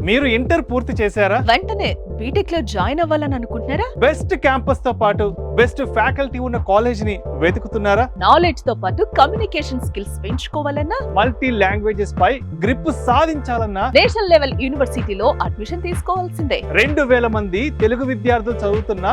మీరు ఇంటర్ పూర్తి చేశారా? వెంటనే బీటెక్ లో జాయిన్ అవ్వాలని అనుకుంటున్నారా? బెస్ట్ క్యాంపస్ తో పాటు బెస్ట్ ఫ్యాకల్టీ ఉన్న కాలేజ్ ని వెతుకుతున్నారా? నాలెడ్జ్ తో పాటు కమ్యూనికేషన్ స్కిల్స్ పెంచుకోవాలన్నా, మల్టీ లాంగ్వేజెస్ పై గ్రిప్ సాధించాలన్నా నేషనల్ లెవెల్ యూనివర్సిటీలో అడ్మిషన్ తీసుకోవాల్సిందే. 2000 మంది తెలుగు విద్యార్థులు చదువుతున్న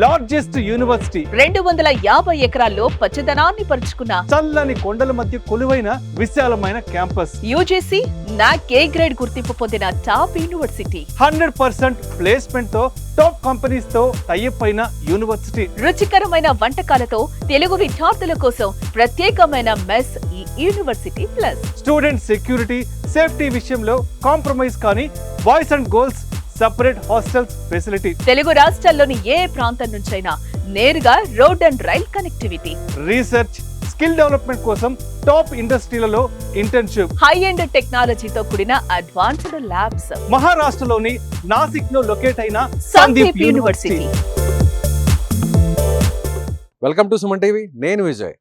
లార్జెస్ట్ యూనివర్సిటీ, 250 ఎకరాల్లో పచ్చదనాన్ని పరుచుకున్న చల్లని కొండల మధ్య కొలువైన విశాలమైన క్యాంపస్, యూజీసీ నాక్ ఏ గ్రేడ్ గుర్తింపు పొందిన టాప్ యూనివర్సిటీ, 100% ప్లేస్మెంట్ తో టాప్ కంపెనీస్ తో టైఅప్ అయిన యూనివర్సిటీ, రుచికరమైన వంటకాలతో తెలుగు విద్యార్థుల కోసం ప్రత్యేకమైన మెస్ ఈ university plus. Student security safety విషయంలో కాంప్రమైజ్ కానీ boys and girls separate hostels facility, Telugu రాష్ట్రాల్లోని ఏ ప్రాంతం నుంచైనా నేరుగా road and rail connectivity, research skill development కోసం టాప్ ఇండస్ట్రీలలో ఇంటర్న్షిప్, హై ఎండ్ టెక్నాలజీతో కూడిన అడ్వాన్స్డ్ ల్యాబ్స్. మహారాష్ట్రలోని నాసిక్ లో లొకేట్ అయిన Sandeep university. Welcome to Suman TV. నేను విజయ్.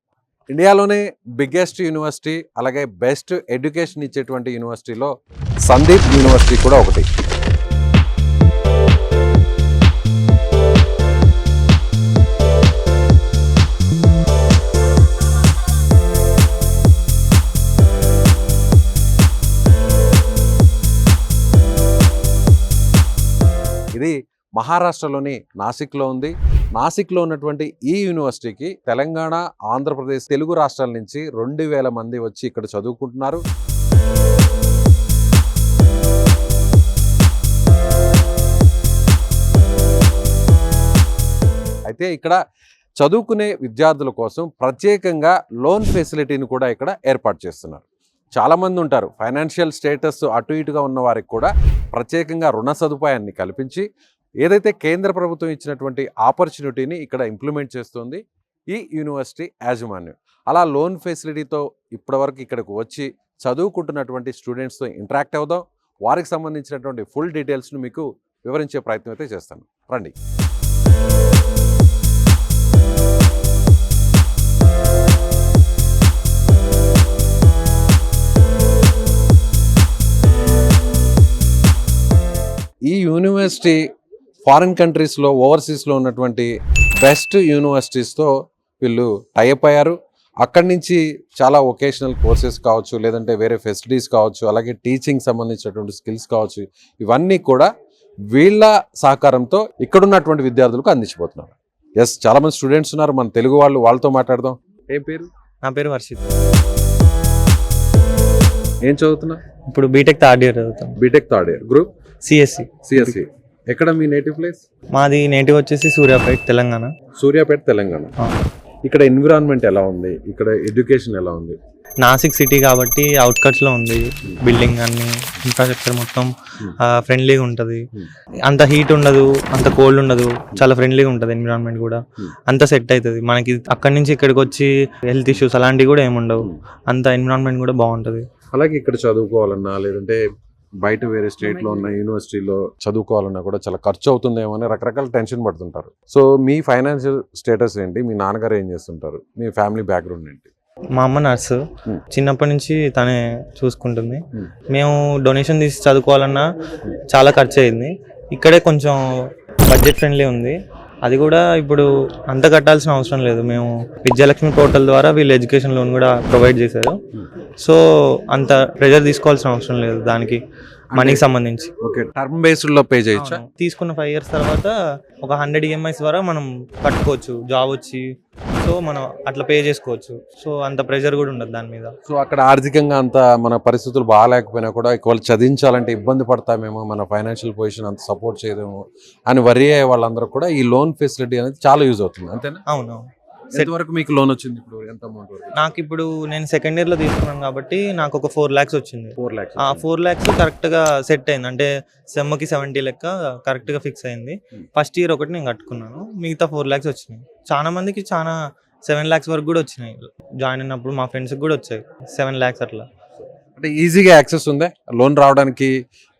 ఇండియాలోనే బిగ్గెస్ట్ యూనివర్సిటీ, అలాగే బెస్ట్ ఎడ్యుకేషన్ ఇచ్చేటువంటి యూనివర్సిటీలో సందీప్ యూనివర్సిటీ కూడా ఒకటి. ఇది మహారాష్ట్రలోని నాసిక్లో ఉంది. నాసిక్లో ఉన్నటువంటి ఈ యూనివర్సిటీకి తెలంగాణ, ఆంధ్రప్రదేశ్, తెలుగు రాష్ట్రాల నుంచి 2000 మంది వచ్చి ఇక్కడ చదువుకుంటున్నారు. అయితే ఇక్కడ చదువుకునే విద్యార్థుల కోసం ప్రత్యేకంగా లోన్ ఫెసిలిటీని కూడా ఇక్కడ ఏర్పాటు చేస్తున్నారు. చాలామంది ఉంటారు, ఫైనాన్షియల్ స్టేటస్ అటు ఇటుగా ఉన్న వారికి కూడా ప్రత్యేకంగా రుణ సదుపాయాన్ని కల్పించి ఏదైతే కేంద్ర ప్రభుత్వం ఇచ్చినటువంటి ఆపర్చునిటీని ఇక్కడ ఇంప్లిమెంట్ చేస్తుంది ఈ యూనివర్సిటీ యాజమాన్యం. అలా లోన్ ఫెసిలిటీతో ఇప్పటివరకు ఇక్కడికి వచ్చి చదువుకుంటున్నటువంటి స్టూడెంట్స్తో ఇంటరాక్ట్ అవుదాం. వారికి సంబంధించినటువంటి ఫుల్ డీటెయిల్స్ను మీకు వివరించే ప్రయత్నం అయితే చేస్తాను. రండి. ఈ యూనివర్సిటీ ఫారిన్ కంట్రీస్లో, ఓవర్సీస్లో ఉన్నటువంటి బెస్ట్ యూనివర్సిటీస్తో వీళ్ళు టైఅప్ అయ్యారు. అక్కడి నుంచి చాలా వొకేషనల్ కోర్సెస్ కావచ్చు, లేదంటే వేరే ఫెసిలిటీస్ కావచ్చు, అలాగే టీచింగ్ సంబంధించినటువంటి స్కిల్స్ కావచ్చు, ఇవన్నీ కూడా వీళ్ళ సహకారంతో ఇక్కడున్నటువంటి విద్యార్థులకు అందించబోతున్నారు. ఎస్, చాలామంది స్టూడెంట్స్ ఉన్నారు, మన తెలుగు వాళ్ళు, వాళ్ళతో మాట్లాడదాం. ఏం పేరు? నా పేరు వర్షిత్. ఏం చదువుతున్నా? ఇప్పుడు బీటెక్ థర్డ్ ఇయర్ చదువుతాను. BTech third year, group CSE. ఎక్కడ మీ నేటివ్ ప్లేస్? మాది నేటివ్ వచ్చేసి సూర్యాపేట, తెలంగాణ. సూర్యాపేట, తెలంగాణ. ఇక్కడ ఎన్విరాన్మెంట్ ఎలా ఉంది? ఇక్కడ ఎడ్యుకేషన్ ఎలా ఉంది? నాసిక్ సిటీ కాబట్టి అవుట్కట్స్ లో ఉంది. బిల్డింగ్ అన్ని ఇన్ఫ్రాస్ట్రక్చర్ మొత్తం ఫ్రెండ్లీగా ఉంటుంది. అంత హీట్ ఉండదు, అంత కోల్డ్ ఉండదు, చాలా ఫ్రెండ్లీగా ఉంటుంది. ఎన్విరాన్మెంట్ కూడా అంత సెట్ అవుతుంది మనకి. అక్కడి నుంచి ఇక్కడికి వచ్చి హెల్త్ ఇష్యూస్ అలాంటివి కూడా ఏముండవు. అంత ఎన్విరాన్మెంట్ కూడా బాగుంటుంది. అలాగే ఇక్కడ చదువుకోవాలన్నా, లేదంటే బయట వేరే స్టేట్ లో ఉన్న యూనివర్సిటీలో చదువుకోవాలన్నా కూడా చాలా ఖర్చు అవుతుందేమో అని రకరకాల టెన్షన్ పడుతుంటారు. సో మీ ఫైనాన్షియల్ స్టేటస్ ఏంటి? మీ నాన్నగారు ఏం చేస్తుంటారు? మీ ఫ్యామిలీ బ్యాక్గ్రౌండ్ ఏంటి? మా అమ్మ నర్సు, చిన్నప్పటి నుంచి తనే చూసుకుంటుంది. మేము డొనేషన్ తీసి చదువుకోవాలన్నా చాలా ఖర్చు అయింది. ఇక్కడే కొంచెం బడ్జెట్ ఫ్రెండ్లీ ఉంది. అది కూడా ఇప్పుడు అంత కట్టాల్సిన అవసరం లేదు. మేము విద్యాలక్ష్మి పోర్టల్ ద్వారా వీళ్ళు ఎడ్యుకేషన్ లోన్ కూడా ప్రొవైడ్ చేశారు. సో అంత ప్రెజర్ తీసుకోవాల్సిన అవసరం లేదు దానికి, మనీకి సంబంధించి. ఓకే, టర్మ్ బేస్డ్ లో పే చేయొచ్చా? తీసుకున్న 5 years తర్వాత ఒక 100 EMIs ద్వారా మనం కట్టుకోవచ్చు, జాబ్ వచ్చి. సో మనం అట్లా పే చేసుకోవచ్చు. సో అంత ప్రెజర్ కూడా ఉండదు దాని మీద. సో అక్కడ ఆర్థికంగా అంత మన పరిస్థితులు బాగాలేకపోయినా కూడా వాళ్ళు చదివించాలంటే ఇబ్బంది పడతామేమో, మన ఫైనాన్షియల్ పొజిషన్ అంత సపోర్ట్ చేయదేమో అని వరీ అయ్యే వాళ్ళందరూ కూడా ఈ లోన్ ఫెసిలిటీ అనేది చాలా యూజ్ అవుతుంది. అంతేనా? అవును. వరకు మీకు లోన్ వచ్చింది? ఇప్పుడు ఎంత అమౌంట్ వరకు? నాకు ఇప్పుడు నేను సెకండ్ ఇయర్ లో తీసుకున్నాను కాబట్టి నాకు ఒక 4 lakhs వచ్చింది. 4 lakhs. ఆ 4 lakhs కరెక్ట్ గా సెట్ అయింది. అంటే సెమ్కి 70 లెక్క కరెక్ట్ గా ఫిక్స్ అయింది. ఫస్ట్ ఇయర్ ఒకటి నేను కట్టుకున్నాను, మిగతా 4 lakhs వచ్చినాయి. చాలా మందికి 7 lakhs వరకు కూడా వచ్చినాయి. జాయిన్ అయినప్పుడు మా ఫ్రెండ్స్కి కూడా వచ్చాయి 7 lakhs అట్లా. అంటే ఈజీగా యాక్సెస్ ఉందా లోన్ రావడానికి?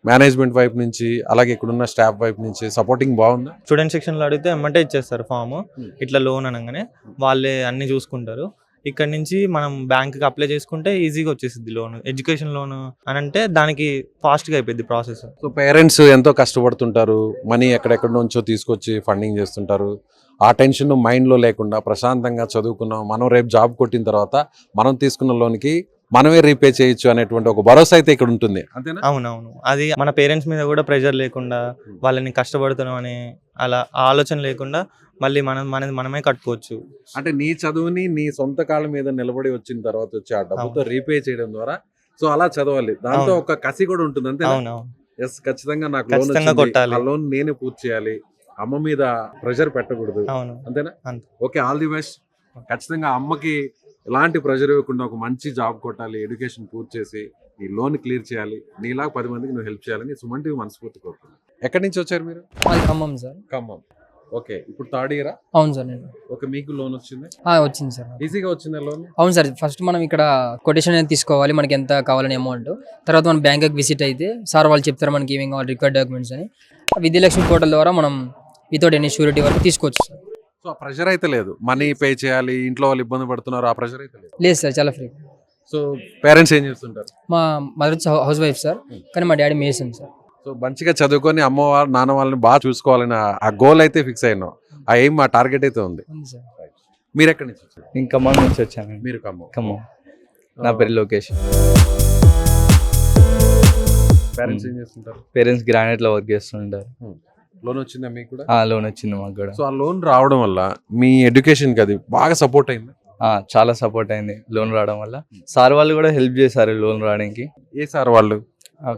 మేనేజ్మెంట్ వైపు నుంచి, అలాగే ఇక్కడున్న స్టాఫ్ వైపు నుంచి సపోర్టింగ్ బాగుందా? స్టూడెంట్ సెక్షన్లో అడిగితే ఎమ్మటే ఇచ్చేస్తారు ఫామ్. ఇట్లా లోన్ అనగానే వాళ్ళే అన్ని చూసుకుంటారు. ఇక్కడ నుంచి మనం బ్యాంక్కి అప్లై చేసుకుంటే ఈజీగా వచ్చేసింది లోన్. ఎడ్యుకేషన్ లోన్ అని అంటే దానికి ఫాస్ట్గా అయిపోయింది ప్రాసెస్. సో పేరెంట్స్ ఎంతో కష్టపడుతుంటారు, మనీ ఎక్కడెక్కడ నుంచో తీసుకొచ్చి ఫండింగ్ చేస్తుంటారు. ఆ టెన్షన్ మైండ్లో లేకుండా ప్రశాంతంగా చదువుకున్నాం, మనం రేపు జాబ్ కొట్టిన తర్వాత మనం తీసుకున్న లోన్కి మనమే రీపే చేయొచ్చు అనేటువంటి ఒక భరోసా అయితే ఇక్కడ ఉంటుంది, అంతేనా? అవునవును, అది మన పేరెంట్స్ మీద కూడా ప్రెషర్ లేకుండా, వాళ్ళని కష్టపడుతున్నాం అని అలా ఆలోచన లేకుండా మళ్ళీ మనమే కట్టుకోవచ్చు. అంటే నీ చదువుని నీ సొంత కాళ్ళ మీద నిలబడి వచ్చిన తర్వాత వచ్చి ఆ డబ్బుతో రీపే చేయడం ద్వారా సో అలా చదవాలి, దాంతో అవును. ఒక కసి కూడా ఉంటుంది, అంతే? అవునవును, ఎస్, ఖచ్చితంగా నాకు ఖచ్చితంగా లోన్ కొట్టాలి. ఆ లోన్ నేనే పూర్తి చేయాలి, అమ్మ మీద ప్రెషర్ పెట్టకూడదు, అవును అంతేనా? అంతే. Okay, all the best. ఖచ్చితంగా అమ్మకి ఎలాంటి ప్రెషర్ ఇవ్వకుండా ఒక మంచి జాబ్ కొట్టాలి, ఎడ్యుకేషన్ పూర్తి చేసి నీ లోన్ క్లియర్ చేయాలి, నీలా 10 మందికి నువ్వు హెల్ప్ చేయాలని సుమన్ టీవీ మనస్ఫూర్తి కోరుతున్నాను. ఎక్కడి నుంచి వచ్చారు మీరు? అది ఖమ్మం సార్. ఖమ్మం. ఓకే, ఇప్పుడు థర్డ్ ఇయరా? అవును సార్. నేను ఓకే, మీకు లోన్ వచ్చింది? వచ్చింది సార్. ఈజీగా వచ్చిందా లోన్? అవును సార్. ఫస్ట్ మనం ఇక్కడ కొటేషన్ అనేది తీసుకోవాలి, మనకి ఎంత కావాలని అమౌంట్. తర్వాత మనం బ్యాంక్కి విజిట్ అయితే సార్ వాళ్ళు చెప్తారు మనకి ఏమేమి కావాలి రిక్వైర్డ్ డాక్యుమెంట్స్ అని. విద్యాలక్ష్మి పోర్టల్ ద్వారా మనం వితౌట్ ఎనీ షూరిటీ వరకు తీసుకోవచ్చు సార్. సో ఆ ప్రెషర్ అయితే లేదు, మనీ పే చేయాలి, ఇంట్లో వాళ్ళు ఇబ్బంది పడుతున్నారు, ఆ ప్రెషర్ అయితే లేదు? లేదు సార్, చాలా ఫ్రీ. సో పేరెంట్స్ ఏం చేస్తుంటారు? మా మదర్ హౌస్ వైఫ్ సార్, కానీ మా డాడీ మేసన్ సార్. సో మంచిగా చదువుకొని అమ్మ వాళ్ళ నాన్న వాళ్ళని బాగా చూసుకోవాలని ఆ గోల్ అయితే ఫిక్స్ అయినాం, ఆ ఎయిమ్, ఆ టార్గెట్ అయితే ఉంది. ఉంది సార్. మీరు ఎక్కడి నుంచి వచ్చారు? నేను ఖమ్మం నుంచి వచ్చాను. మీరు ఖమ్మం. ఖమ్మం. నా పేరు లోకేష్. పేరెంట్స్ ఏం చేస్తుంటారు? పేరెంట్స్ గ్రానైట్ లో వర్క్ చేస్తుంటారు. లోన్ వచ్చిందా మీకు కూడా? లోన్ వచ్చింది మాకు కూడా. సో ఆ లోన్ రావడం వల్ల మీ ఎడ్యుకేషన్ కి అది బాగా సపోర్ట్ అయింది? చాలా సపోర్ట్ అయింది లోన్ రావడం వల్ల. సార్ వాళ్ళు కూడా హెల్ప్ చేశారు లోన్ రావడానికి. ఏ సార్ వాళ్ళు?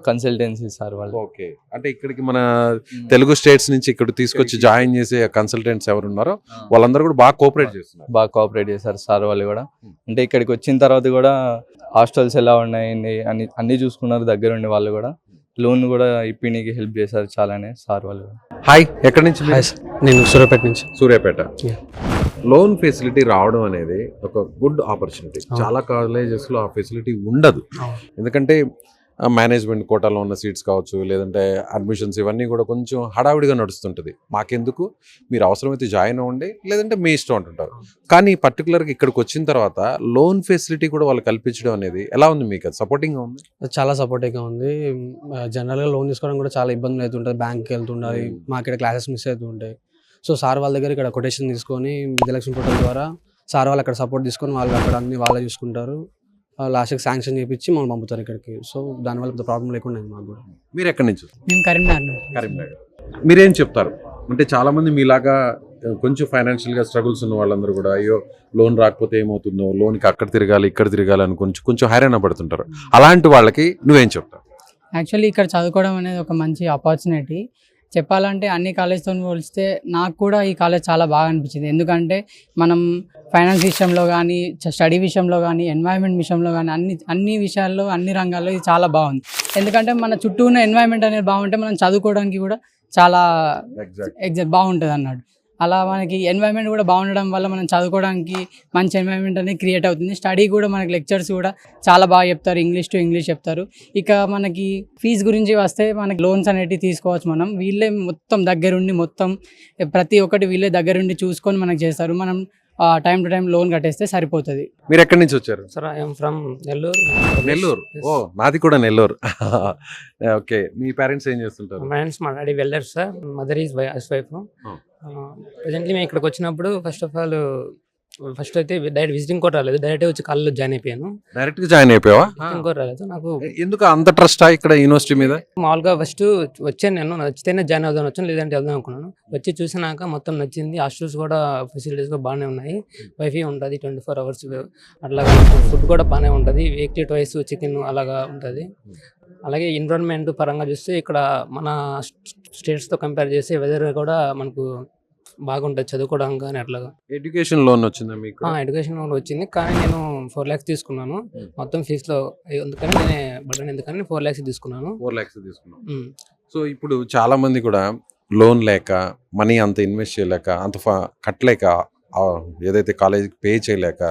కన్సల్టెన్సీ సార్ వాళ్ళు. ఓకే, అంటే ఇక్కడికి మన తెలుగు స్టేట్స్ నుంచి ఇక్కడ తీసుకొచ్చి జాయిన్ చేసే కన్సల్టెంట్స్ ఎవరు ఉన్నారో వాళ్ళందరూ కూడా బాగా కోఆపరేట్ చేస్తున్నారు. బాగా కోఆపరేట్ చేశారు సార్ వాళ్ళు కూడా. అంటే ఇక్కడికి వచ్చిన తర్వాత కూడా హాస్టల్స్ ఎలా ఉన్నాయి అన్ని చూసుకున్నారు దగ్గరుండి. వాళ్ళు కూడా లోన్ కూడా ఇప్పటికి హెల్ప్ చేశారు చాలానే సార్ వాళ్ళు. హాయ్, ఎక్కడి నుంచి? నేను సూర్యాపేట నుంచి. సూర్యాపేట. లోన్ ఫెసిలిటీ రావడం అనేది ఒక గుడ్ ఆపర్చునిటీ. చాలా కాలేజెస్ లో ఆ ఫెసిలిటీ ఉండదు, ఎందుకంటే మేనేజ్మెంట్ కోటాలో ఉన్న సీట్స్ కావచ్చు, లేదంటే అడ్మిషన్స్, ఇవన్నీ కూడా కొంచెం హడావిడిగా నడుస్తుంటుంది. మాకెందుకు, మీరు అవసరమైతే జాయిన్ అవ్వండి, లేదంటే మీ ఇష్టం అంటుంటారు. కానీ పర్టికులర్గా ఇక్కడికి వచ్చిన తర్వాత లోన్ ఫెసిలిటీ కూడా వాళ్ళు కల్పించడం అనేది ఎలా ఉంది మీకు? అది సపోర్టింగ్గా ఉంది? చాలా సపోర్టివ్గా ఉంది. జనరల్గా లోన్ తీసుకోవడం కూడా చాలా ఇబ్బందులు అవుతుంటుంది, బ్యాంక్కి వెళ్తుండాలి, మాకు ఇక్కడ క్లాసెస్ మిస్ అవుతుంటాయి. సో సార్ వాళ్ళ దగ్గర ఇక్కడ కొటేషన్ తీసుకొని విద్యాలక్ష్మి పోర్టల్ ద్వారా సార్ వాళ్ళు అక్కడ సపోర్ట్ తీసుకొని వాళ్ళు అక్కడ అన్ని వాళ్ళే చూసుకుంటారు. లాస్ట్కి శాంక్షన్ చేయించి మమ్మల్ని పంపుతారు ఇక్కడికి. సో దానివల్ల ప్రాబ్లం లేకుండా మాకు కూడా. మీరు ఎక్కడి నుంచి? మేము కరీంనగర్. కరీంనగర్. మీరేం చెప్తారు? అంటే చాలా మంది మీలాగా కొంచెం ఫైనాన్షియల్గా స్ట్రగుల్స్ ఉన్న వాళ్ళందరూ కూడా అయ్యో లోన్ రాకపోతే ఏమవుతుందో, లోన్కి అక్కడ తిరగాలి ఇక్కడ తిరగాలి అని కొంచెం హైరాణ పడుతుంటారు. అలాంటి వాళ్ళకి నువ్వేం చెప్తావు? యాక్చువల్లీ ఇక్కడ చదువుకోవడం అనేది ఒక మంచి ఆపర్చునిటీ. చెప్పాలంటే అన్ని కాలేజ్తో పోలిస్తే నాకు కూడా ఈ కాలేజ్ చాలా బాగా అనిపించింది. ఎందుకంటే మనం ఫైనాన్స్ విషయంలో కానీ, స్టడీ విషయంలో కానీ, ఎన్వైరన్మెంట్ విషయంలో కానీ అన్ని విషయాల్లో, అన్ని రంగాల్లో ఇది చాలా బాగుంది. ఎందుకంటే మన చుట్టూ ఉన్న ఎన్వైరన్మెంట్ అనేది బాగుంటే మనం చదువుకోవడానికి కూడా చాలా ఎగ్జాక్ట్ బాగుంటుంది అన్నట్టు. అలా మనకి ఎన్వైరన్మెంట్ కూడా బాగుండడం వల్ల మనం చదువుకోవడానికి మంచి ఎన్వైరన్మెంట్ అనేది క్రియేట్ అవుతుంది. స్టడీ కూడా మనకి లెక్చర్స్ కూడా చాలా బాగా చెప్తారు, ఇంగ్లీష్ టు ఇంగ్లీష్ చెప్తారు. ఇక మనకి ఫీజు గురించి వస్తే మనకి లోన్స్ అనేటివి తీసుకోవచ్చు. మనం వీళ్ళే మొత్తం దగ్గరుండి మొత్తం ప్రతి ఒక్కటి వీళ్ళే దగ్గరుండి చూసుకొని మనకు చేస్తారు. మనం టైం టు టైం లోన్ కట్టేస్తే సరిపోతుంది. మీరు ఎక్కడి నుంచి వచ్చారు? Sir I'm from Nellore. Nellore. ఓ, నాది కూడా నెల్లూరు. ఓకే, మీ పేరెంట్స్ ఏం చేస్తుంటారు? పేరెంట్స్ మా డాడీ వెళ్ళారు sir, mother is house wife. Presently మేము ఇక్కడికి వచ్చినప్పుడు ఫస్ట్ అయితే డైరెక్ట్ విజిటింగ్ కూడా రాలేదు, డైరెక్ట్ వచ్చి కాలేజ్లో జాయిన్ అయిపోయాను. డైరెక్ట్ గా జాయిన్ అయిపోయావా? విజిటింగ్ కూడా రాలేదు నాకు. ఎందుకు అంత ట్రస్ట్ ఇక్కడ యూనివర్సిటీ మీద? మామూలుగా ఫస్ట్ వచ్చాను, నేను నచ్చితేనే జాయిన్ అవుదాం వచ్చాను, లేదంటే వెళ్దాం అనుకున్నాను. వచ్చి చూసినాక మొత్తం నచ్చింది. హాస్టల్స్ కూడా ఫెసిలిటీస్ కూడా బాగానే ఉన్నాయి, వైఫై ఉంటుంది 24 hours, అట్లాగా ఫుడ్ కూడా బాగానే ఉంటుంది, వీక్లీ ట్వైస్ చికెన్ అలాగా ఉంటుంది. అలాగే ఎన్విరాన్మెంట్ పరంగా చూస్తే ఇక్కడ మన స్టేట్స్తో కంపేర్ చేస్తే వెదర్ కూడా మనకు బాగుంటుంది చదువుకోవడానికి కానీ అట్లాగా. ఎడ్యుకేషన్ లోన్ వచ్చిందా మీకు? ఎడ్యుకేషన్ లోన్ వచ్చింది, కానీ నేను 4 lakhs తీసుకున్నాను మొత్తం ఫీజులో. అందుకని నేను బడ్డన్ ఎందుకని 4 lakhs తీసుకున్నాను. 4 lakhs తీసుకున్నాను. సో ఇప్పుడు చాలా మంది కూడా లోన్ లేక, మనీ అంత ఇన్వెస్ట్ చేయలేక, అంత కట్టలేక, ఏదైతే కాలేజీకి పే చేయలేక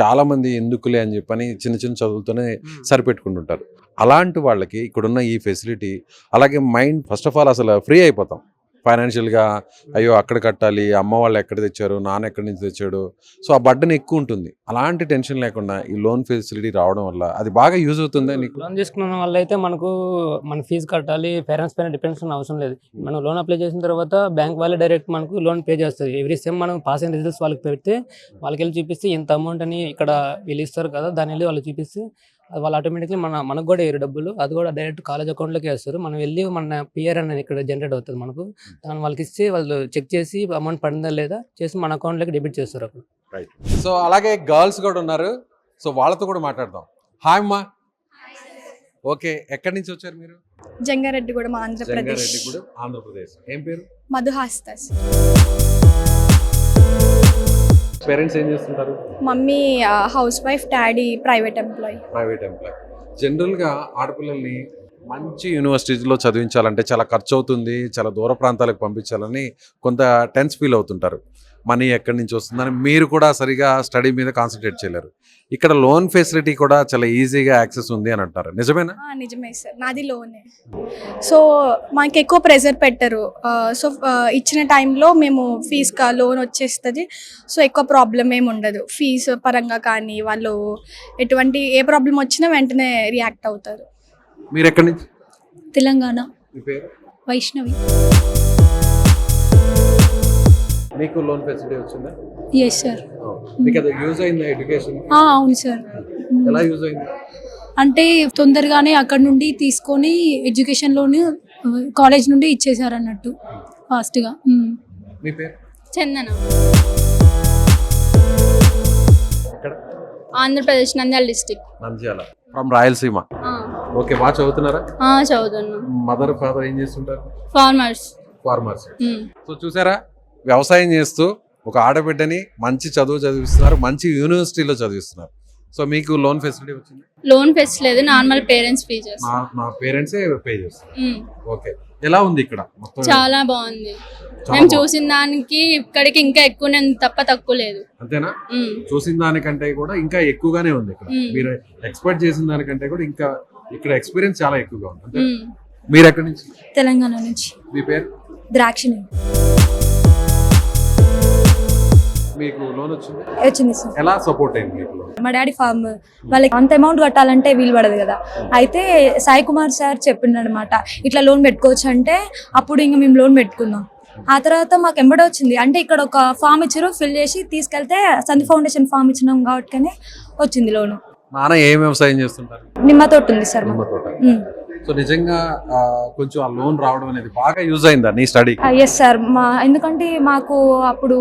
చాలా మంది ఎందుకులే అని చెప్పని చిన్న చిన్న చదువులతోనే సరిపెట్టుకుంటుంటారు. అలాంటి వాళ్ళకి ఇక్కడున్న ఈ ఫెసిలిటీ, అలాగే మైండ్ ఫస్ట్ ఆఫ్ ఆల్ అసలు ఫ్రీ అయిపోతాం. ఫైనాన్షియల్గా అయ్యో అక్కడ కట్టాలి, అమ్మ వాళ్ళు ఎక్కడ తెచ్చారు, నాన్న ఎక్కడి నుంచి తెచ్చాడు, సో ఆ బర్డెన్ ఎక్కువ ఉంటుంది. అలాంటి టెన్షన్ లేకుండా ఈ లోన్ ఫెసిలిటీ రావడం వల్ల అది బాగా యూజ్ అవుతుంది నీకు. లోన్ తీసుకున్న వల్ల అయితే మనకు మన ఫీజు కట్టాలి, పేరెంట్స్ పైన డిపెండ్స్ అవసరం లేదు. మనం లోన్ అప్లై చేసిన తర్వాత బ్యాంక్ వాళ్ళే డైరెక్ట్ మనకు లోన్ పే చేస్తారు. ఎవ్రీ సెమ్ మనం పాస్ అయిన రిజల్ట్స్ వాళ్ళకి పెడితే వాళ్ళకి వెళ్ళి చూపిస్తే ఇంత అమౌంట్ అని ఇక్కడ వీళ్ళు ఇస్తారు కదా, దాన్ని వెళ్ళి వాళ్ళు చూపిస్తే అది వాళ్ళు ఆటోమేటిక్లీ మనకు కూడా వేరు డబ్బులు, అది కూడా డైరెక్ట్ కాలేజ్ అకౌంట్లోకి వేస్తారు. మనం వెళ్ళి మన పిఆర్ అనేది ఇక్కడ జనరేట్ అవుతుంది మనకు, దాన్ని వాళ్ళకి ఇస్తే వాళ్ళు చెక్ చేసి అమౌంట్ పడిందా లేదా చేసి మన అకౌంట్లోకి డెబిట్ చేస్తారు అప్పుడు. రైట్. సో అలాగే గర్ల్స్ కూడా ఉన్నారు, సో వాళ్ళతో కూడా మాట్లాడదాం. హాయ్ అమ్మా. ఓకే, ఎక్కడి నుంచి వచ్చారు మీరు? జంగారెడ్డిగూడెం, ఆంధ్రప్రదేశ్. జంగారెడ్డిగూడెం, ఆంధ్రప్రదేశ్. ఏం పేరు? మధుహాస్తాస్. పేరెంట్స్ ఏం చేస్తుంటారు? Mummy house wife, daddy private employee. జనరల్గా ఆడపిల్లల్ని మంచి యూనివర్సిటీలో చదివించాలంటే చాలా ఖర్చు అవుతుంది, చాలా దూర ప్రాంతాలకు పంపించాలని కొంత టెన్స్ ఫీల్ అవుతుంటారు. మనీ ఎక్కడి నుంచి వస్తుందని మీరు కూడా సరిగా స్టడీ మీద కాన్సన్ట్రేట్ చేయలేరు. ఇక్కడ లోన్ ఫెసిలిటీ కూడా చాలా ఈజీగా యాక్సెస్ ఉంది అని అంటారు, నిజమేనా? నిజమే సార్, నాది లోనే. సో మాకు ఎక్కువ ప్రెజర్ పెట్టరు. సో ఇచ్చిన టైంలో మేము ఫీజు లోన్ వచ్చేస్తుంది. సో ఎక్కువ ప్రాబ్లం ఏమి ఉండదు ఫీజు పరంగా, కానీ వాళ్ళు ఎటువంటి ఏ ప్రాబ్లం వచ్చినా వెంటనే రియాక్ట్ అవుతారు. మీరు ఎక్కడి నుంచి? తెలంగాణ. మీ పేరు? వైష్ణవి. మీకు లోన్ ఫెసిలిటీ వచ్చిందా? Yes sir. మీకు అది యూజ్ అయిందా ఎడ్యుకేషన్? అవును సార్. ఎలా యూజ్ అయింది? అంటే తొందరగానే అక్కడ నుండి తీసుకొని ఎడ్యుకేషన్ లోన్ కాలేజ్ నుండి ఇచ్చేసారు అన్నట్టు ఫాస్ట్గా. మీ పేరు? చందన. ఎక్కడ? Andhra Pradesh, Nandyal district. Nandyal from Rayalaseema. Okay, బాగా చదువుతున్నారా? చదువుతున్నా. మదర్ ఫాదర్ ఏం చేస్తుంటారు? ఫార్మర్స్. సో చూసారా, వ్యవసాయం చేస్తూ ఒక ఆడబిడ్డని మంచి చదువు చదివిస్తున్నారు, మంచి యూనివర్సిటీలో చదివిస్తున్నారు. సో మీకు లోన్ ఫెసిలిటీ వచ్చింది? లోన్ ఫెసిలిటీ లేదు, నార్మల్ పేరెంట్స్ పే చేస్తారు. మా పేరెంట్సే పే చేస్తారు. ఓకే, ఎలా ఉంది ఇక్కడ మొత్తం? చాలా బాగుంది. మేము చూసిన దానికి ఇక్కడికి ఇంకా ఎక్కువనే తప్ప తక్కువ లేదు. అంతేనా? చూసిన దానికంటే కూడా ఇంకా ఎక్కువగానే ఉంది ఇక్కడ. మీరు ఎక్స్పెక్ట్ చేసిన దానికంటే కూడా ఇంకా ఇక్కడ ఎక్స్పీరియన్స్ చాలా ఎక్కువగా ఉంది. మీరు ఎక్కడి నుంచి? తెలంగాణ నుంచి. మీ పేరు? ద్రాక్షిణి. మీకు లోన్ వచ్చింది? వచ్చింది సార్. ఎలా సపోర్ట్ అయింది మీకు? మా డాడీ ఫార్మ్, వాళ్ళకి అంత అమౌంట్ కట్టాలంటే వీలు పడదు కదా. అయితే సాయి కుమార్ సార్ చెప్పిండు అనమాట, ఇట్లా లోన్ పెట్టుకోవచ్చు అంటే. అప్పుడు ఇంకా మేము లోన్ పెట్టుకున్నాం. ఆ తర్వాత మాకు ఎంబడే వచ్చింది. అంటే ఇక్కడ ఒక ఫామ్ ఇచ్చారు, ఫిల్ చేసి తీసుకెళ్తే సంధి ఫౌండేషన్ ఫామ్ ఇచ్చినాం కాబట్టి వచ్చింది లోను. నాన్న ఏం వ్యవసాయం చేస్తుంటారు? నిమ్మ తోట ఉంది సార్. నిమ్మ తోట. సో నిజంగా కొంచెం ఆ లోన్ రావడం అనేది బాగా యూజ్ అయిందా నీ స్టడీ? Yes sir. ఎందుకంటే మాకు ఇప్పుడు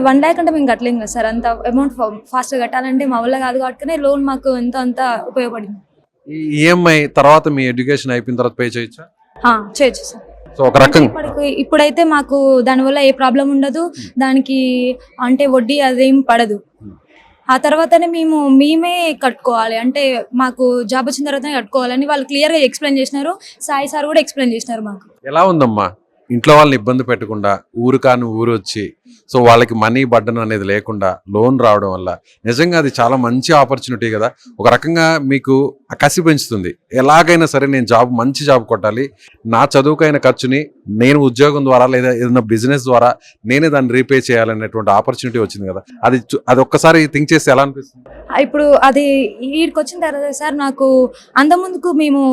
1 lakh అంటే మేము కట్టలేం కదా సార్. అంత అమౌంట్ ఫాస్ట్గా కట్టాలంటే మా వల్ల కాదు కాబట్టి లోన్ మాకు అంత ఉపయోగపడింది. ఈ ఈఎంఐ తర్వాత మీ ఎడ్యుకేషన్ అయిపోయిన తర్వాత పే చేయొచ్చా? చేయొచ్చు సార్. సో ఒక రకంగా ఇప్పుడైతే మాకు దానివల్ల ఏ ప్రాబ్లం ఉండదు, దానికి అంటే వడ్డీ అదేం పడదు. ఆ తర్వాతనే మేమే కట్టుకోవాలి, అంటే మాకు జాబ్ వచ్చిన తర్వాతనే కట్టుకోవాలని వాళ్ళు క్లియర్గా ఎక్స్ప్లెయిన్ చేసినారు. సాయి సార్ కూడా ఎక్స్ప్లెయిన్ చేసినారు మాకు. ఎలా ఉందమ్మా, ఇంట్లో వాళ్ళని ఇబ్బంది పెట్టకుండా ఊరు కాని ఊరు వచ్చి, సో వాళ్ళకి మనీ బర్డన్ అనేది లేకుండా లోన్ రావడం వల్ల నిజంగా అది చాలా మంచి ఆపర్చునిటీ కదా. ఒక రకంగా మీకు కసి పెంచుతుంది. ఎలాగైనా సరే నేను మంచి జాబ్ కొట్టాలి, నా చదువుకైన ఖర్చుని నేను ఉద్యోగం ద్వారా లేదా ఏదైనా బిజినెస్ ద్వారా నేనే దాన్ని రీపే చేయాలనేటువంటి ఆపర్చునిటీ వచ్చింది కదా. అది ఒక్కసారి థింక్ చేస్తే ఎలా అనిపిస్తుంది? ఇప్పుడు అది వీడికి వచ్చిన తర్వాత సార్, నాకు అంతకుముందుకు మేము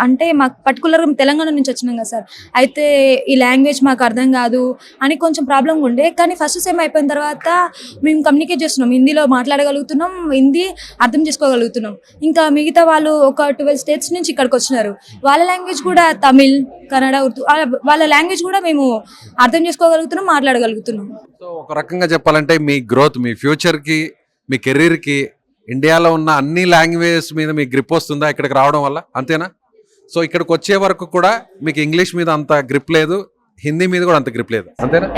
అంటే మాకు పర్టికులర్గా తెలంగాణ నుంచి వచ్చినాం కదా సార్. అయితే ఈ లాంగ్వేజ్ మాకు అర్థం కాదు అని కొంచెం ప్రాబ్లంగా ఉండే. కానీ ఫస్ట్ సెమ్ అయిపోయిన తర్వాత మేము కమ్యూనికేట్ చేస్తున్నాం, హిందీలో మాట్లాడగలుగుతున్నాం, హిందీ అర్థం చేసుకోగలుగుతున్నాం. ఇంకా మిగతా వాళ్ళు ఒక 12 స్టేట్స్ నుంచి ఇక్కడికి వచ్చినారు. వాళ్ళ లాంగ్వేజ్ కూడా తమిళ్, కన్నడ, ఉర్దూ, వాళ్ళ లాంగ్వేజ్ కూడా మేము అర్థం చేసుకోగలుగుతున్నాం, మాట్లాడగలుగుతున్నాం. సో ఒక రకంగా చెప్పాలంటే మీ గ్రోత్, మీ ఫ్యూచర్కి, మీ కెరీర్కి ఇండియాలో ఉన్న అన్ని లాంగ్వేజెస్ మీద మీకు గ్రిప్ వస్తుందా ఇక్కడికి రావడం వల్ల? అంతేనా? సో ఇక్కడికి వచ్చే వరకు కూడా మీకు ఇంగ్లీష్ మీద అంత గ్రిప్ లేదు, హిందీ మీద కూడా అంత గ్రిప్ లేదు, అంతేనా?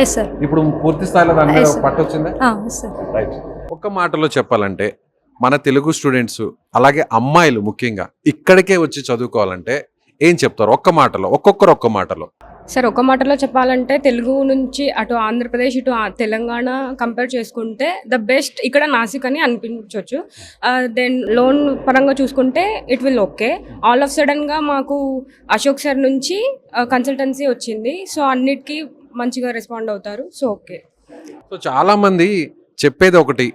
ఇప్పుడు పూర్తి స్థాయిలో దాని మీద పట్టు వచ్చిందా? రైట్. ఒక్క మాటలో చెప్పాలంటే మన తెలుగు స్టూడెంట్స్ అలాగే అమ్మాయిలు ముఖ్యంగా ఇక్కడికే వచ్చి చదువుకోవాలంటే ఏం చెప్తారు? ఒక్క మాటలో, ఒక్క మాటలో. సార్, ఒక మాటలో చెప్పాలంటే తెలుగు నుంచి అటు ఆంధ్రప్రదేశ్ ఇటు తెలంగాణ కంపేర్ చేసుకుంటే ద బెస్ట్ ఇక్కడ నాసిక్ అని అనిపించవచ్చు. దెన్ లోన్ పరంగా చూసుకుంటే it will okay. All of సడన్గా మాకు అశోక్ సార్ నుంచి కన్సల్టెన్సీ వచ్చింది. సో అన్నిటికీ మంచిగా రెస్పాండ్ అవుతారు. So okay. సో చాలామంది చెప్పేది ఒకటి,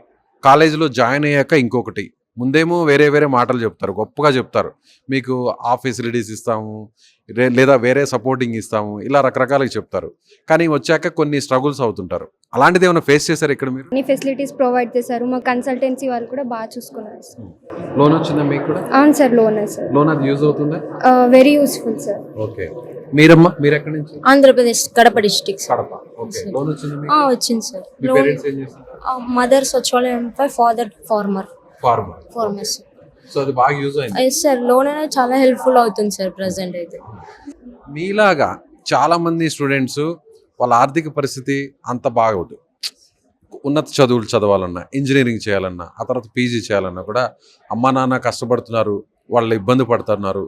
కాలేజీలో జాయిన్ అయ్యాక ఇంకొకటి. ముందేమో వేరే వేరే మాటలు చెప్తారు, గొప్పగా చెప్తారు, మీకు ఆ ఫెసిలిటీస్ ఇస్తాము, లేదా వేరే సపోర్టింగ్ ఇస్తాము, ఇలా రకరకాలుగా చెప్తారు. కానీ వచ్చాక కొన్ని స్ట్రగుల్స్ అవుతుంటారు. అలాంటిది ఏమైనా ఫేస్ చేశారు ఇక్కడ మీరు? అన్ని ఫెసిలిటీస్ ప్రొవైడ్ చేశారు. మా కన్సల్టెన్సీ వాళ్ళు కూడా బాగా చూసుకున్నారు సార్. లోన్ వచ్చిందా మీకు కూడా? అవును సార్, లోన్ సార్. లోన్ అది యూజ్ అవుతుందా? Very useful sir. ఓకే. మీరమ్మా, మీరు ఎక్కడి నుంచి? Andhra Pradesh, Kadapa district. Kadapa. Okay. Loan వచ్చిందా మీకు? వచ్చింది సార్. మీ పేరెంట్స్ ఏం చేస్తారు? Mother social employ, father farmer. Farmer. So అది బాగా యూజ్ అయింది. ఎస్ సార్, లోన్ అనేది చాలా హెల్ప్ఫుల్ అవుతుంది సార్ ప్రెసెంట్ అయితే. మీలాగా చాలా మంది స్టూడెంట్స్ వాళ్ళ ఆర్థిక పరిస్థితి అంత బాగోదు. ఉన్నత చదువులు చదవాలన్నా, ఇంజనీరింగ్ చేయాలన్నా, ఆ తర్వాత పీజీ చేయాలన్నా కూడా అమ్మా నాన్న కష్టపడుతున్నారు, వాళ్ళు ఇబ్బంది పడుతున్నారు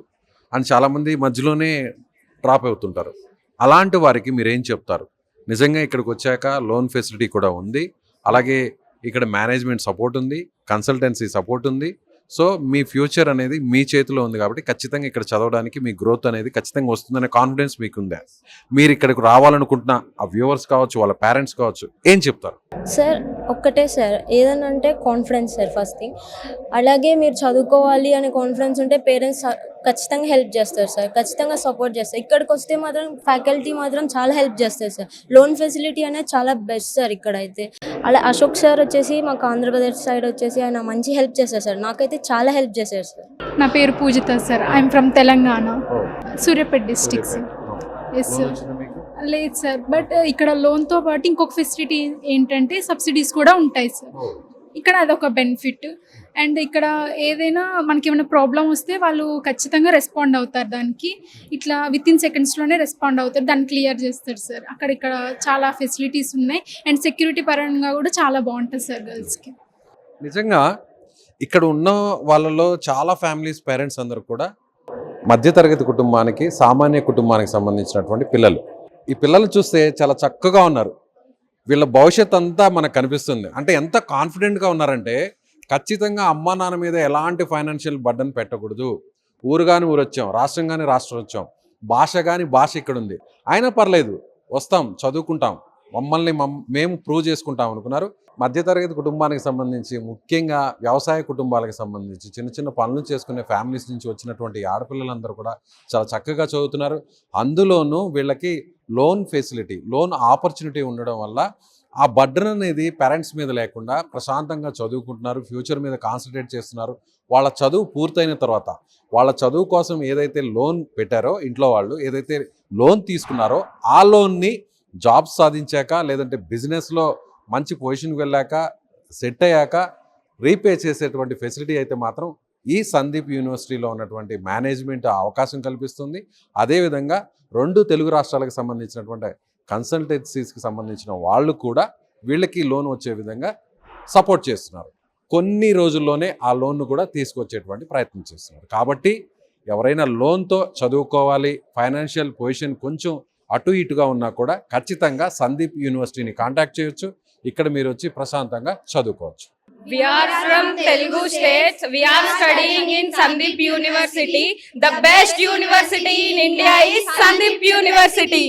అని చాలామంది మధ్యలోనే డ్రాప్ అవుతుంటారు. అలాంటి వారికి మీరేం చెప్తారు? నిజంగా ఇక్కడికి వచ్చాక లోన్ ఫెసిలిటీ కూడా ఉంది, అలాగే ఇక్కడ మేనేజ్మెంట్ సపోర్ట్ ఉంది, కన్సల్టెన్సీ సపోర్ట్ ఉంది. సో మీ ఫ్యూచర్ అనేది మీ చేతిలో ఉంది కాబట్టి ఖచ్చితంగా ఇక్కడ చదవడానికి మీ గ్రోత్ అనేది ఖచ్చితంగా వస్తుందనే కాన్ఫిడెన్స్ మీకు ఉందా? మీరు ఇక్కడికి రావాలనుకుంటున్న ఆ వ్యూవర్స్ కావచ్చు, వాళ్ళ పేరెంట్స్ కావచ్చు, ఏం చెప్తారు? సార్ ఒక్కటే సార్, ఏదనంటే కాన్ఫిడెన్స్ సార్ ఫస్ట్ థింగ్. అలాగే మీరు చదువుకోవాలి అనే కాన్ఫిడెన్స్ ఉంటే పేరెంట్స్ ఖచ్చితంగా హెల్ప్ చేస్తారు సార్, ఖచ్చితంగా సపోర్ట్ చేస్తారు. ఇక్కడికి వస్తే మాత్రం ఫ్యాకల్టీ మాత్రం చాలా హెల్ప్ చేస్తారు సార్. లోన్ ఫెసిలిటీ అనేది చాలా బెస్ట్ సార్ ఇక్కడైతే. అలా అశోక్ సార్ వచ్చేసి మాకు ఆంధ్రప్రదేశ్ సైడ్ వచ్చేసి ఆయన మంచి హెల్ప్ చేస్తారు సార్, నాకైతే చాలా హెల్ప్ చేశారు సార్. నా పేరు Poojitha sir. I'm from Telangana, Suryapet district sir. Yes sir. లేదు సార్, బట్ ఇక్కడ లోన్తో పాటు ఇంకొక ఫెసిలిటీ ఏంటంటే సబ్సిడీస్ కూడా ఉంటాయి సార్. ఇక్కడ అదొక బెనిఫిట్. అండ్ ఇక్కడ ఏదైనా మనకి ఏమైనా ప్రాబ్లం వస్తే వాళ్ళు ఖచ్చితంగా రెస్పాండ్ అవుతారు దానికి. ఇట్లా విత్ ఇన్ సెకండ్స్లోనే రెస్పాండ్ అవుతారు, దాన్ని క్లియర్ చేస్తారు సార్. ఇక్కడ చాలా ఫెసిలిటీస్ ఉన్నాయి అండ్ సెక్యూరిటీ పరంగా కూడా చాలా బాగుంటుంది సార్ గర్ల్స్కి. నిజంగా ఇక్కడ ఉన్న వాళ్ళలో చాలా ఫ్యామిలీస్, పేరెంట్స్ అందరూ కూడా మధ్యతరగతి కుటుంబానికి, సామాన్య కుటుంబానికి సంబంధించినటువంటి పిల్లలు. ఈ పిల్లలు చూస్తే చాలా చక్కగా ఉన్నారు, వీళ్ళ భవిష్యత్ అంతా మనకు కనిపిస్తుంది. అంటే ఎంత కాన్ఫిడెంట్గా ఉన్నారంటే ఖచ్చితంగా అమ్మా నాన్న మీద ఎలాంటి ఫైనాన్షియల్ బర్డన్ పెట్టకూడదు. ఊరు కానీ ఊరు వచ్చాం, రాష్ట్రం కానీ రాష్ట్రం వచ్చాం, భాష కానీ భాష ఇక్కడ ఉంది, అయినా పర్లేదు వస్తాం, చదువుకుంటాం, మమ్మల్ని మేము ప్రూవ్ చేసుకుంటాం అనుకున్నారు. మధ్యతరగతి కుటుంబానికి సంబంధించి, ముఖ్యంగా వ్యవసాయ కుటుంబాలకు సంబంధించి చిన్న చిన్న పనులు చేసుకునే ఫ్యామిలీస్ నుంచి వచ్చినటువంటి ఆడపిల్లలందరూ కూడా చాలా చక్కగా చదువుతున్నారు. అందులోనూ వీళ్ళకి లోన్ ఫెసిలిటీ, లోన్ ఆపర్చునిటీ ఉండడం వల్ల ఆ బర్డన్ అనేది పేరెంట్స్ మీద లేకుండా ప్రశాంతంగా చదువుకుంటున్నారు, ఫ్యూచర్ మీద కాన్సన్ట్రేట్ చేస్తున్నారు. వాళ్ళ చదువు పూర్తయిన తర్వాత వాళ్ళ చదువు కోసం ఏదైతే లోన్ పెట్టారో ఇంట్లో వాళ్ళు, ఏదైతే లోన్ తీసుకున్నారో ఆ లోన్ని జాబ్స్ సాధించాక, లేదంటే బిజినెస్లో మంచి పొజిషన్కి వెళ్ళాక, సెట్ అయ్యాక రీపే చేసేటువంటి ఫెసిలిటీ అయితే మాత్రం ఈ సందీప్ యూనివర్సిటీలో ఉన్నటువంటి మేనేజ్మెంట్ అవకాశం కల్పిస్తుంది. అదేవిధంగా 2 తెలుగు రాష్ట్రాలకు సంబంధించినటువంటి కన్సల్టెన్సీస్కి సంబంధించిన వాళ్ళు కూడా వీళ్ళకి లోన్ వచ్చే విధంగా సపోర్ట్ చేస్తున్నారు. కొన్ని రోజుల్లోనే ఆ లోన్ను కూడా తీసుకొచ్చేటువంటి ప్రయత్నం చేస్తున్నారు. కాబట్టి ఎవరైనా లోన్తో చదువుకోవాలి, ఫైనాన్షియల్ పొజిషన్ కొంచెం అటు ఇటుగా ఉన్నా కూడా ఖచ్చితంగా సందీప్ యూనివర్సిటీని కాంటాక్ట్ చేయొచ్చు. ఇక్కడ మీరు వచ్చి ప్రశాంతంగా చదువుకోవచ్చు. We are from Telugu states. We are studying in Sandeep University. The best university in India is Sandeep University.